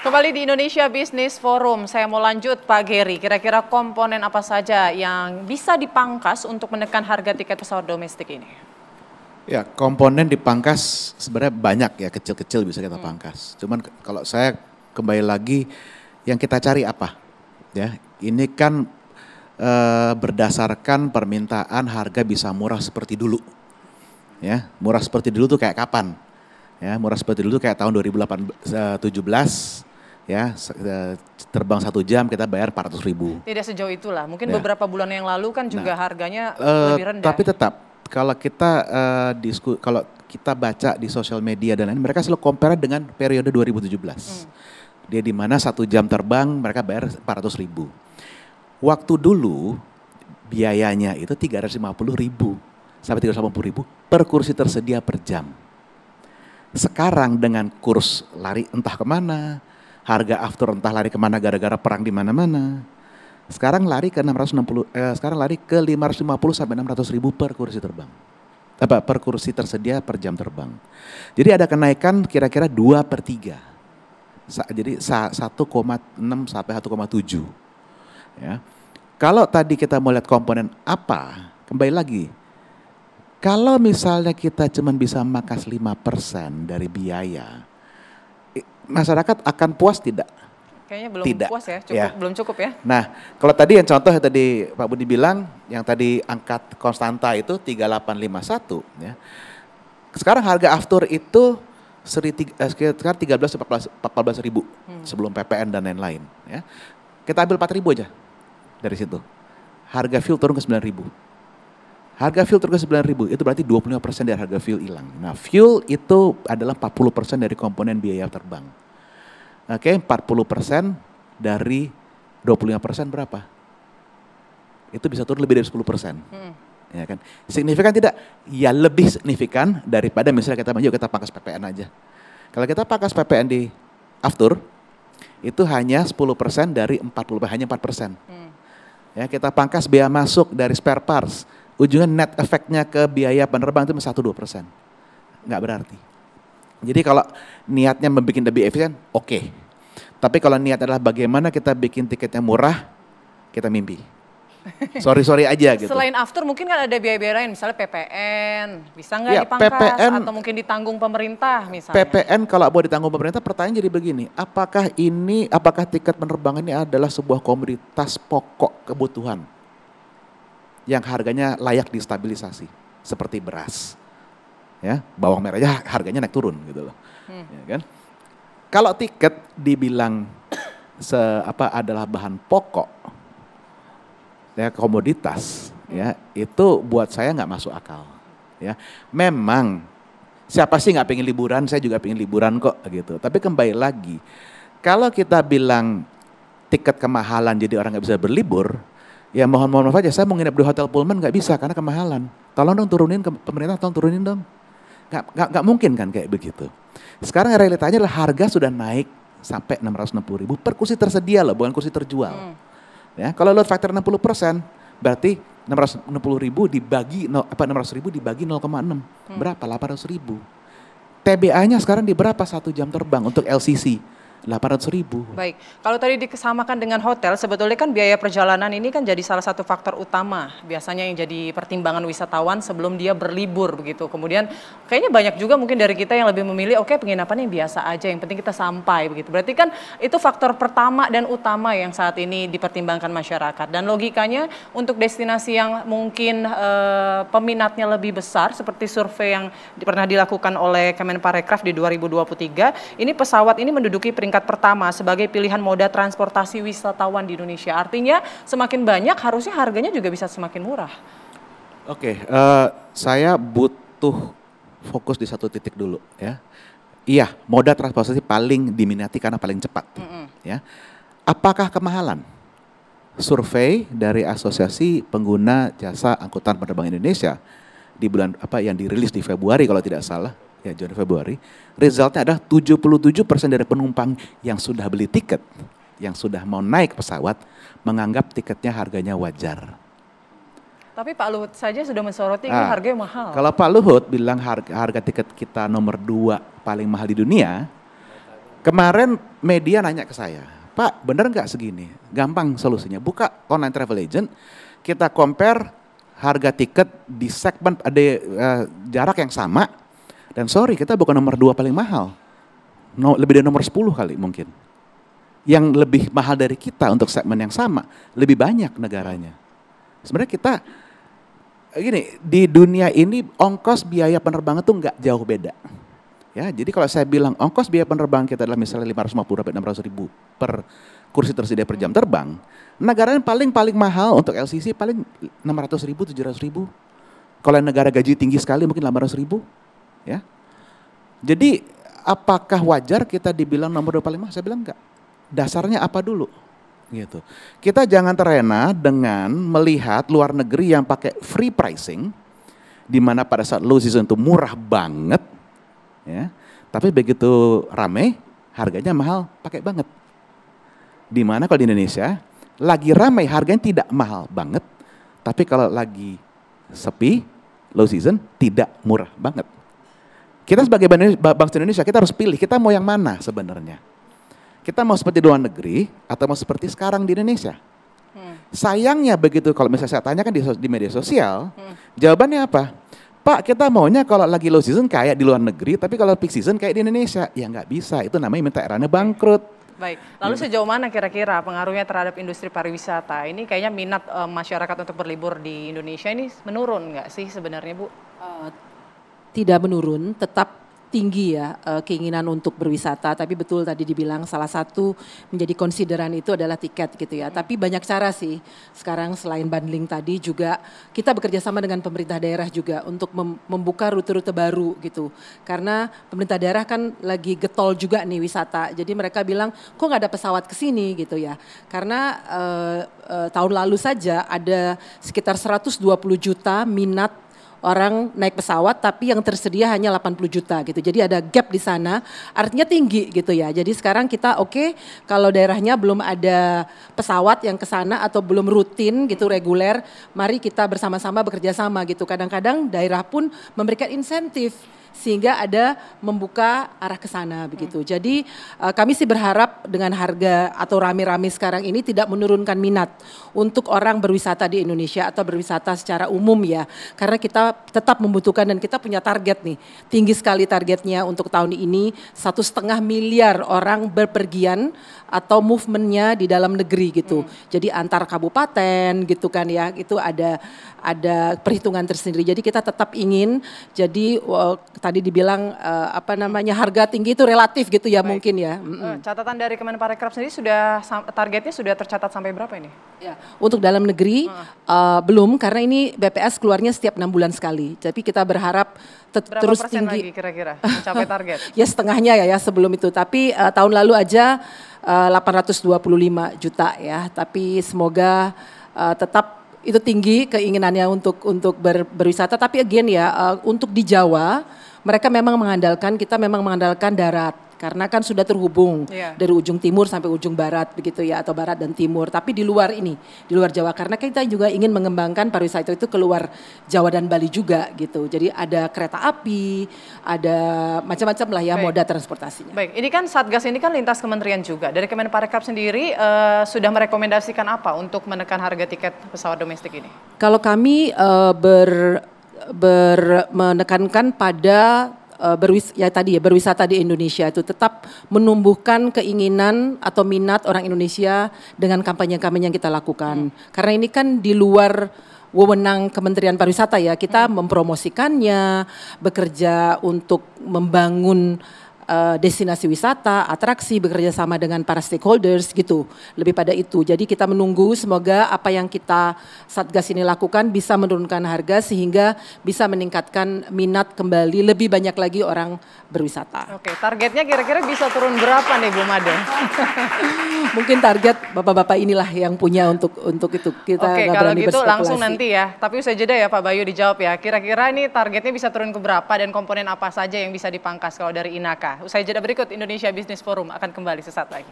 Kembali di Indonesia Business Forum, saya mau lanjut Pak Geri. Kira-kira komponen apa saja yang bisa dipangkas untuk menekan harga tiket pesawat domestik ini? Ya, komponen dipangkas sebenarnya banyak ya, kecil-kecil bisa kita pangkas. Cuman kalau saya kembali lagi, yang kita cari apa? Ya, ini kan berdasarkan permintaan harga bisa murah seperti dulu. Ya, murah seperti dulu tuh kayak kapan? Ya, murah seperti dulu kayak tahun 2017. Ya, terbang 1 jam kita bayar 400.000. Tidak sejauh itulah, mungkin Ya. beberapa bulan yang lalu kan juga harganya lebih rendah. Tapi tetap kalau kita kalau kita baca di sosial media dan lain, mereka selalu compare dengan periode 2017. Dia di mana 1 jam terbang mereka bayar 400.000. Waktu dulu biayanya itu 350.000 sampai 380.000 per kursi tersedia per jam. Sekarang dengan kurs lari entah kemana, harga after entah lari kemana gara-gara perang di mana-mana. Sekarang lari ke 550 sampai 600.000 per kursi terbang. Per kursi tersedia per jam terbang. Jadi ada kenaikan kira-kira 2/3. Jadi 1,6 sampai 1,7. Ya. Kalau tadi kita mau lihat komponen apa, kembali lagi. Kalau misalnya kita cuma bisa makas 5% dari biaya, masyarakat akan puas tidak? Kayaknya belum Tidak. puas ya, belum cukup ya. Nah, kalau tadi yang contoh yang tadi Pak Budi bilang, yang tadi angkat konstanta itu 3851 ya. Sekarang harga aftur itu sekitar 13-14 ribu sebelum PPN dan lain-lain ya. Kita ambil 4.000 aja dari situ. Harga fuel turun ke 9.000. Harga fuel turun ke 9.000 itu berarti 25% dari harga fuel hilang. Nah, fuel itu adalah 40% dari komponen biaya terbang. Oke, 40% dari 25% berapa? Itu bisa turun lebih dari 10%. Ya kan? Signifikan tidak? Ya lebih signifikan daripada misalnya kita pangkas PPN aja. Kalau kita pangkas PPN di aftur, itu hanya 10% dari 40, hanya 4%. Ya, kita pangkas biaya masuk dari spare parts, ujungnya net efeknya ke biaya penerbang itu 1-2%. Nggak berarti. Jadi kalau niatnya membuat lebih efisien, oke. Tapi kalau niat adalah bagaimana kita bikin tiketnya murah, kita mimpi. Sorry aja gitu. Selain after mungkin kan ada biaya-biaya lain, misalnya PPN, bisa nggak Ya, dipangkas PPN, atau mungkin ditanggung pemerintah misalnya. PPN kalau mau ditanggung pemerintah, pertanyaan jadi begini, apakah tiket penerbangan ini adalah sebuah komoditas pokok kebutuhan yang harganya layak distabilisasi, seperti beras, ya, bawang merah aja harganya naik turun gitu loh, ya kan? Kalau tiket dibilang adalah bahan pokok, ya komoditas, ya itu buat saya nggak masuk akal, ya. Memang siapa sih nggak pengen liburan? Saya juga pengen liburan kok, gitu. Tapi kembali lagi, kalau kita bilang tiket kemahalan jadi orang nggak bisa berlibur, ya mohon maaf aja, saya mau nginep di hotel Pullman nggak bisa karena kemahalan. Tolong dong turunin, pemerintah tolong turunin dong. Nggak mungkin kan kayak begitu. Sekarang realitanya adalah harga sudah naik sampai 660.000 per kursi tersedia loh, bukan kursi terjual. Ya, kalau load factor 60%, berarti 660.000 dibagi 600.000 dibagi 0,6. Berapa? 800.000. TBA-nya sekarang di berapa 1 jam terbang untuk LCC? 800.000. Baik, kalau tadi dikesamakan dengan hotel, sebetulnya kan biaya perjalanan ini kan jadi salah satu faktor utama biasanya yang jadi pertimbangan wisatawan sebelum dia berlibur begitu. Kemudian kayaknya banyak juga mungkin dari kita yang lebih memilih penginapan yang biasa aja, yang penting kita sampai begitu. Berarti kan itu faktor pertama dan utama yang saat ini dipertimbangkan masyarakat. Dan logikanya untuk destinasi yang mungkin peminatnya lebih besar seperti survei yang pernah dilakukan oleh Kemenparekraf di 2023, ini pesawat ini menduduki peringkat pertama sebagai pilihan moda transportasi wisatawan di Indonesia. Artinya semakin banyak harusnya harganya juga bisa semakin murah. Oke, saya butuh fokus di satu titik dulu ya. Iya, moda transportasi paling diminati karena paling cepat. Ya. Apakah kemahalan? Survei dari Asosiasi Pengguna Jasa Angkutan Penerbangan Indonesia di bulan yang dirilis di Februari kalau tidak salah. Ya, Januari Februari, resultnya adalah 77% dari penumpang yang sudah beli tiket, yang sudah mau naik pesawat, menganggap tiketnya harganya wajar. Tapi Pak Luhut saja sudah mensoroti ini harganya mahal. Kalau Pak Luhut bilang harga tiket kita nomor 2 paling mahal di dunia, Kemarin media nanya ke saya, Pak bener nggak segini? Gampang solusinya, buka online travel agent, kita compare harga tiket di segmen ada jarak yang sama, dan sorry kita bukan nomor 2 paling mahal, lebih dari nomor 10 kali mungkin. Yang lebih mahal dari kita untuk segmen yang sama, lebih banyak negaranya. Sebenarnya kita, gini, di dunia ini ongkos biaya penerbangan tuh nggak jauh beda. Ya, jadi kalau saya bilang ongkos biaya penerbangan kita adalah misalnya 550 sampai 600 ribu per kursi tersedia per jam terbang, negara yang paling mahal untuk LCC paling 600 ribu, 700 ribu. Kalau negara gaji tinggi sekali mungkin 800 ribu. Ya. Jadi apakah wajar kita dibilang nomor 2 paling mahal? Saya bilang enggak. Dasarnya apa dulu? Gitu. Kita jangan terlena dengan melihat luar negeri yang pakai free pricing, di mana pada saat low season itu murah banget, ya. Tapi begitu rame, harganya mahal, pakai banget. Di mana kalau di Indonesia, lagi ramai harganya tidak mahal banget, tapi kalau lagi sepi, low season, tidak murah banget. Kita sebagai bangsa Indonesia, kita harus pilih, kita mau yang mana sebenarnya. Kita mau seperti luar negeri, atau mau seperti sekarang di Indonesia. Sayangnya begitu, kalau misalnya saya tanyakan di media sosial, jawabannya apa? Pak, kita maunya kalau lagi low season kayak di luar negeri, tapi kalau peak season kayak di Indonesia. Ya nggak bisa, itu namanya minta eranya bangkrut. Baik, lalu sejauh mana kira-kira pengaruhnya terhadap industri pariwisata? Ini kayaknya minat masyarakat untuk berlibur di Indonesia ini menurun nggak sih sebenarnya, Bu? Tidak menurun, tetap tinggi ya keinginan untuk berwisata, tapi betul tadi dibilang salah satu menjadi konsideran itu adalah tiket gitu ya. Tapi banyak cara sih sekarang selain bundling tadi juga kita bekerja sama dengan pemerintah daerah juga untuk membuka rute-rute baru gitu. Karena pemerintah daerah kan lagi getol juga nih wisata, jadi mereka bilang kok nggak ada pesawat ke sini gitu ya. Karena tahun lalu saja ada sekitar 120 juta minat orang naik pesawat tapi yang tersedia hanya 80 juta gitu. Jadi ada gap di sana, artinya tinggi gitu ya. Jadi sekarang kita oke, kalau daerahnya belum ada pesawat yang ke sana atau belum rutin gitu reguler, mari kita bersama-sama bekerja sama gitu. Kadang-kadang daerah pun memberikan insentif sehingga ada membuka arah ke sana begitu. Jadi kami sih berharap dengan harga atau rame-rame sekarang ini tidak menurunkan minat untuk orang berwisata di Indonesia atau berwisata secara umum ya. Karena kita tetap membutuhkan dan kita punya target nih. Tinggi sekali targetnya untuk tahun ini 1,5 miliar orang berpergian atau movementnya di dalam negeri gitu. Jadi antar kabupaten gitu kan ya, itu ada perhitungan tersendiri. Jadi kita tetap ingin jadi tadi dibilang harga tinggi itu relatif gitu ya. Baik. Mungkin ya. Catatan dari Kemenparekraf sendiri targetnya sudah tercatat sampai berapa ini? Ya, untuk dalam negeri belum, karena ini BPS keluarnya setiap 6 bulan sekali. Tapi kita berharap terus persen tinggi. Lagi kira-kira mencapai target? Ya setengahnya ya sebelum itu. Tapi tahun lalu aja 825 juta ya. Tapi semoga tetap itu tinggi keinginannya untuk berwisata. Tapi again ya untuk di Jawa mereka memang mengandalkan darat. Karena kan sudah terhubung dari ujung timur sampai ujung barat begitu ya, atau barat dan timur. Tapi di luar Jawa, karena kita juga ingin mengembangkan pariwisata itu keluar Jawa dan Bali juga gitu. Jadi ada kereta api, ada macam-macam lah ya. Baik. Moda transportasinya. Baik, ini kan Satgas ini kan lintas kementerian juga. Dari Kemenparekraf sendiri sudah merekomendasikan apa untuk menekan harga tiket pesawat domestik ini? Kalau kami menekankan pada berwisata di Indonesia itu tetap menumbuhkan keinginan atau minat orang Indonesia dengan kampanye-kampanye yang kita lakukan. Karena ini kan di luar wewenang Kementerian Pariwisata ya, kita mempromosikannya, bekerja untuk membangun destinasi wisata, atraksi, bekerja sama dengan para stakeholders gitu. Lebih pada itu. Jadi kita menunggu semoga apa yang kita Satgas ini lakukan bisa menurunkan harga sehingga bisa meningkatkan minat kembali, lebih banyak lagi orang berwisata. Oke, targetnya kira-kira bisa turun berapa nih Bu Made? Mungkin target bapak-bapak inilah yang punya untuk itu. Kita Oke, kalau gitu langsung nanti ya. Tapi usai jeda ya Pak Bayu dijawab ya. Kira-kira ini targetnya bisa turun ke berapa dan komponen apa saja yang bisa dipangkas kalau dari Inaka? Usai jeda berikut Indonesia Business Forum akan kembali sesaat lagi.